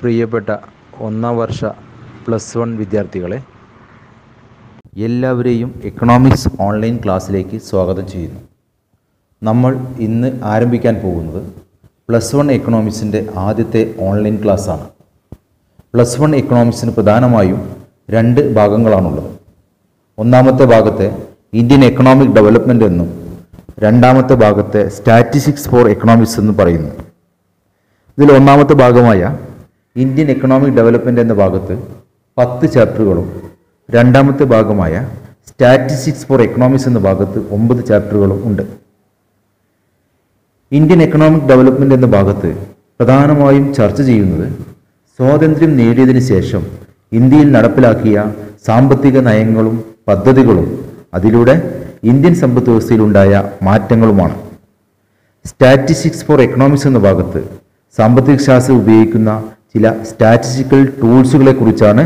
പ്രിയപ്പെട്ട ഒന്നാം വർഷ +1 വിദ്യാർത്ഥികളെ, എല്ലാവരെയും എക്കണോമിക്സ് ഓൺലൈൻ ക്ലാസ്സിലേക്ക് സ്വാഗതം ചെയ്യുന്നു. നമ്മൾ ഇന്ന് ആരംഭിക്കാൻ പോകുന്നത് +1 എക്കണോമിക്സിൻ്റെ ആദ്യത്തെ ഓൺലൈൻ ക്ലാസ്സാണ്. +1 എക്കണോമിക്സിന് പ്രധാനമായും 2 ഭാഗങ്ങളാണുള്ളത്. ഒന്നാമത്തെ ഭാഗത്തെ ഇന്ത്യൻ എക്കണോമിക് ഡെവലപ്മെൻറ്റ് എന്നും രണ്ടാമത്തെ ഭാഗത്തെ സ്റ്റാറ്റിസ്റ്റിക്സ് ഫോർ എക്കണോമിക്സ് എന്നും പറയുന്നു. ഇതിൽ ഒന്നാമത്തെ ഭാഗമായ ഇന്ത്യൻ എക്കണോമിക് ഡെവലപ്മെൻറ്റ് എന്ന ഭാഗത്ത് 10 ചാപ്റ്ററുകളും രണ്ടാമത്തെ ഭാഗമായ സ്റ്റാറ്റിസ്റ്റിക്സ് ഫോർ എക്കണോമിക്സ് എന്ന ഭാഗത്ത് 9 ചാപ്റ്ററുകളും ഉണ്ട്. ഇന്ത്യൻ എക്കണോമിക് ഡെവലപ്മെൻറ്റ് എന്ന ഭാഗത്ത് പ്രധാനമായും ചർച്ച ചെയ്യുന്നത് സ്വാതന്ത്ര്യം നേടിയതിനു ശേഷം ഇന്ത്യയിൽ നടപ്പിലാക്കിയ സാമ്പത്തിക നയങ്ങളും പദ്ധതികളും അതിലൂടെ ഇന്ത്യൻ സമ്പദ് വ്യവസ്ഥയിലുണ്ടായ മാറ്റങ്ങളുമാണ്. സ്റ്റാറ്റിസ്റ്റിക്സ് ഫോർ എക്കണോമിക്സ് എന്ന ഭാഗത്ത് സാമ്പത്തിക ശാസ്ത്രം ഉപയോഗിക്കുന്ന ചില സ്റ്റാറ്റിസ്റ്റിക്കൽ ടൂൾസുകളെ കുറിച്ചാണ്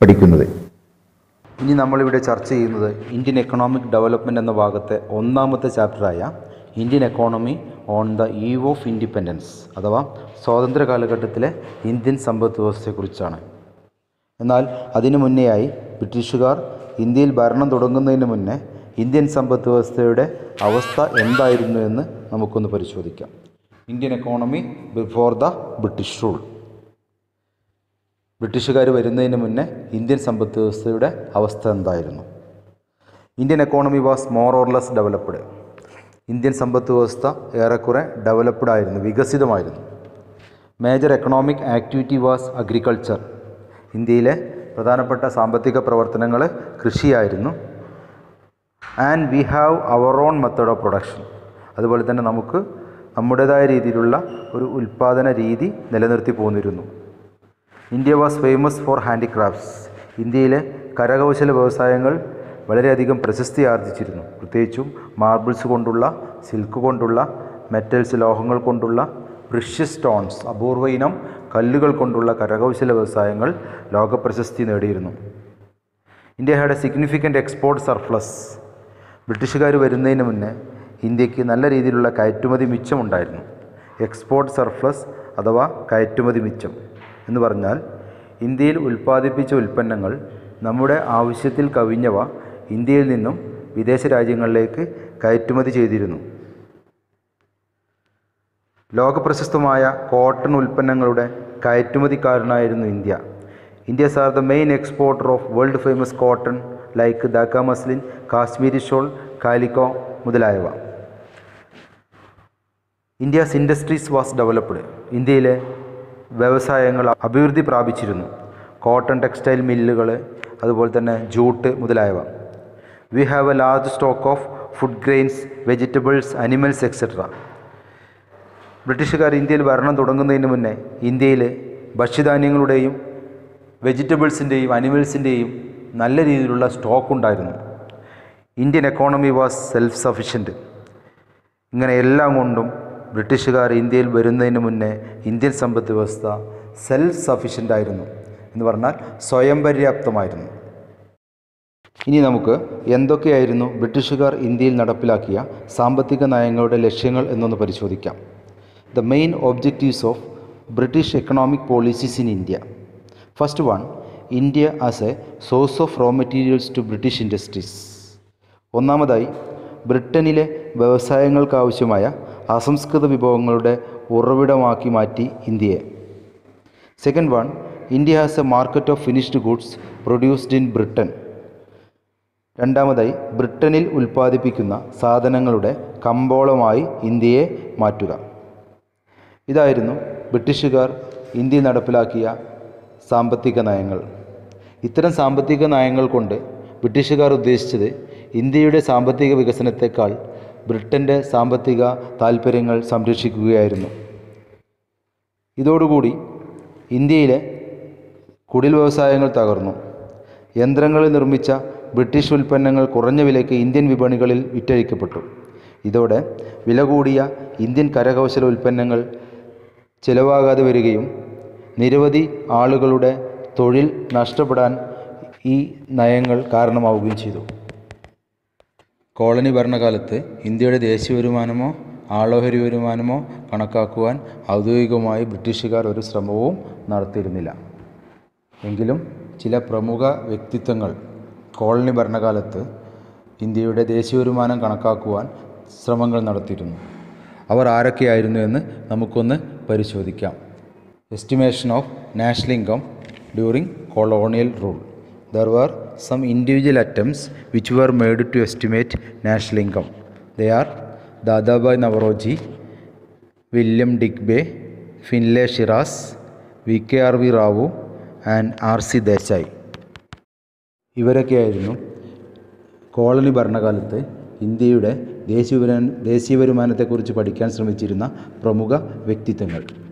പഠിക്കുന്നത്. ഇനി നമ്മളിവിടെ ചർച്ച ചെയ്യുന്നത് ഇന്ത്യൻ എക്കണോമിക് ഡെവലപ്മെൻറ്റ് എന്ന ഭാഗത്തെ ഒന്നാമത്തെ ചാപ്റ്ററായ Indian economy on the eve of independence അഥവാ സ്വാതന്ത്ര്യ കാലഘട്ടത്തിലെ ഇന്ത്യൻ സമ്പദ് വ്യവസ്ഥയെക്കുറിച്ചാണ്. എന്നാൽ അതിനു മുന്നേയായി ബ്രിട്ടീഷുകാർ ഇന്ത്യയിൽ ഭരണം തുടങ്ങുന്നതിന് മുന്നേ ഇന്ത്യൻ സമ്പദ് വ്യവസ്ഥയുടെ അവസ്ഥ എന്തായിരുന്നു എന്ന് നമുക്കൊന്ന് പരിശോധിക്കാം. Indian economy before the British rule. ബ്രിട്ടീഷുകാർ വരുന്നതിന് മുന്നേ ഇന്ത്യൻ സമ്പദ് വ്യവസ്ഥയുടെ അവസ്ഥ എന്തായിരുന്നു? Indian economy was more or less developed. Indian സമ്പദ് വ്യവസ്ഥ ഏറെക്കുറെ ഡെവലപ്ഡ് ആയിരുന്നു, വികസിതമായിരുന്നു. Major economic activity was agriculture. ഇന്ത്യയിലെ പ്രധാനപ്പെട്ട സാമ്പത്തിക പ്രവർത്തനങ്ങൾ കൃഷിയായിരുന്നു. And we have our own method of production. അതുപോലെ തന്നെ നമുക്ക് നമ്മുടേതായ രീതിയിലുള്ള ഒരു ഉൽപ്പാദന രീതി നിലനിർത്തി പോന്നിരുന്നു. India was famous for handicrafts. ഇന്ത്യയിലെ കരകൗശല വ്യവസായങ്ങൾ വളരെയധികം പ്രശസ്തി ആർജിച്ചിരുന്നു. പ്രത്യേകിച്ചും മാർബിൾസ് കൊണ്ടുള്ള, സിൽക്ക് കൊണ്ടുള്ള, മെറ്റൽസ് ലോഹങ്ങൾ കൊണ്ടുള്ള, പ്രഷ്യസ് സ്റ്റോൺസ് അപൂർവ ഇനം കല്ലുകൾ കൊണ്ടുള്ള കരകൗശല വ്യവസായങ്ങൾ ലോകപ്രശസ്തി നേടിയിരുന്നു. India had A significant export surplus. ബ്രിട്ടീഷുകാർ വരുന്നതിന് മുന്നേ ഇന്ത്യക്ക് നല്ല രീതിയിലുള്ള കയറ്റുമതി മിച്ചമുണ്ടായിരുന്നു. എക്സ്പോർട്ട് സർപ്ലസ് അഥവാ കയറ്റുമതി മിച്ചം എന്ന് പറഞ്ഞാൽ ഇന്ത്യയിൽ ഉൽപ്പാദിപ്പിച്ച ഉൽപ്പന്നങ്ങൾ നമ്മുടെ ആവശ്യത്തിൽ കവിഞ്ഞവ ഇന്ത്യയിൽ നിന്നും വിദേശ രാജ്യങ്ങളിലേക്ക് കയറ്റുമതി ചെയ്തിരുന്നു. ലോകപ്രശസ്തമായ കോട്ടൺ ഉൽപ്പന്നങ്ങളുടെ കയറ്റുമതിക്കാരനായിരുന്നു India. India's are the main exporter of world famous cotton like Dhaka muslin, Kashmiri shawl, calico മുതലായവ. India's industries was developed. ഇന്ത്യയിലെ വ്യവസായങ്ങൾ അഭിവൃദ്ധി പ്രാപിച്ചിരുന്നു. കോട്ടൺ ടെക്സ്റ്റൈൽ മില്ലുകൾ, അതുപോലെ തന്നെ ജൂട്ട് മുതലായവ. We have A large stock of food grains, vegetables, animals etcetera. ബ്രിട്ടീഷുകാർ ഇന്ത്യയിൽ ഭരണം തുടങ്ങുന്നതിന് മുന്നേ ഇന്ത്യയിൽ ഭക്ഷ്യധാന്യങ്ങളുടെയും വെജിറ്റബിൾസിൻ്റെയും അനിമൽസിൻ്റെയും നല്ല രീതിയിലുള്ള സ്റ്റോക്ക് ഉണ്ടായിരുന്നു. Indian economy was self sufficient. ഇങ്ങനെ എല്ലാം കൊണ്ടും ബ്രിട്ടീഷുകാർ ഇന്ത്യയിൽ വരുന്നതിന് മുന്നേ ഇന്ത്യൻ സമ്പദ് വ്യവസ്ഥ സെൽഫ് സഫിഷ്യൻ്റ് ആയിരുന്നു, എന്ന് പറഞ്ഞാൽ സ്വയം പര്യാപ്തമായിരുന്നു. ഇനി നമുക്ക് എന്തൊക്കെയായിരുന്നു ബ്രിട്ടീഷുകാർ ഇന്ത്യയിൽ നടപ്പിലാക്കിയ സാമ്പത്തിക നയങ്ങളുടെ ലക്ഷ്യങ്ങൾ എന്നൊന്ന് പരിശോധിക്കാം. The main objectives of British economic policies in India. First one, India as a source of raw materials to British industries. ഒന്നാമതായി ബ്രിട്ടനിലെ വ്യവസായങ്ങൾക്കാവശ്യമായ അസംസ്കൃത വിഭവങ്ങളുടെ ഉറവിടമാക്കി മാറ്റി ഇന്ത്യയെ. Second one, India has A market of finished goods produced in Britain. രണ്ടാമതായി ബ്രിട്ടനിൽ ഉൽപ്പാദിപ്പിക്കുന്ന സാധനങ്ങളുടെ കമ്പോളമായി ഇന്ത്യയെ മാറ്റുക. ഇതായിരുന്നു ബ്രിട്ടീഷുകാർ ഇന്ത്യയിൽ നടപ്പിലാക്കിയ സാമ്പത്തിക നയങ്ങൾ. ഇത്തരം സാമ്പത്തിക നയങ്ങൾ കൊണ്ട് ബ്രിട്ടീഷുകാർ ഉദ്ദേശിച്ചത് ഇന്ത്യയുടെ സാമ്പത്തിക വികസനത്തെക്കാൾ ബ്രിട്ടൻ്റെ സാമ്പത്തിക താൽപ്പര്യങ്ങൾ സംരക്ഷിക്കുകയായിരുന്നു. ഇതോടുകൂടി ഇന്ത്യയിലെ കുടിൽ വ്യവസായങ്ങൾ തകർന്നു. യന്ത്രങ്ങളിൽ നിർമ്മിച്ച ബ്രിട്ടീഷ് ഉൽപ്പന്നങ്ങൾ കുറഞ്ഞ വിലയ്ക്ക് ഇന്ത്യൻ വിപണികളിൽ വിറ്റഴിക്കപ്പെട്ടു. ഇതോടെ വില കൂടിയ ഇന്ത്യൻ കരകൗശല ഉൽപ്പന്നങ്ങൾ ചിലവാകാതെ വരികയും നിരവധി ആളുകളുടെ തൊഴിൽ നഷ്ടപ്പെടാൻ ഈ നയങ്ങൾ കാരണമാവുകയും ചെയ്തു. കോളനി ഭരണകാലത്ത് ഇന്ത്യയുടെ ദേശീയ വരുമാനമോ ആളോഹരി വരുമാനമോ കണക്കാക്കുവാൻ ഔദ്യോഗികമായി ബ്രിട്ടീഷുകാർ ഒരു ശ്രമവും നടത്തിയിരുന്നില്ല. എങ്കിലും ചില പ്രമുഖ വ്യക്തിത്വങ്ങൾ കോളനി ഭരണകാലത്ത് ഇന്ത്യയുടെ ദേശീയ വരുമാനം കണക്കാക്കുവാൻ ശ്രമങ്ങൾ നടത്തിയിരുന്നു. അവർ ആരൊക്കെയായിരുന്നു എന്ന് നമുക്കൊന്ന് പരിശോധിക്കാം. Estimation of national income during colonial rule. There were some individual attempts which were made to estimate national income. They are Dadabhai Naoroji, William Digby, Finlay Shiras, V.K.R.V. Rao and R.C. Desai. ഇവരൊക്കെയായിരുന്നു colony ഭരണകാലത്ത് ഇന്ത്യയുടെ ദേശീയ വരുമാനത്തെക്കുറിച്ച് പഠിക്കാൻ ശ്രമിച്ചിരുന്ന പ്രമുഖ വ്യക്തിത്വങ്ങൾ.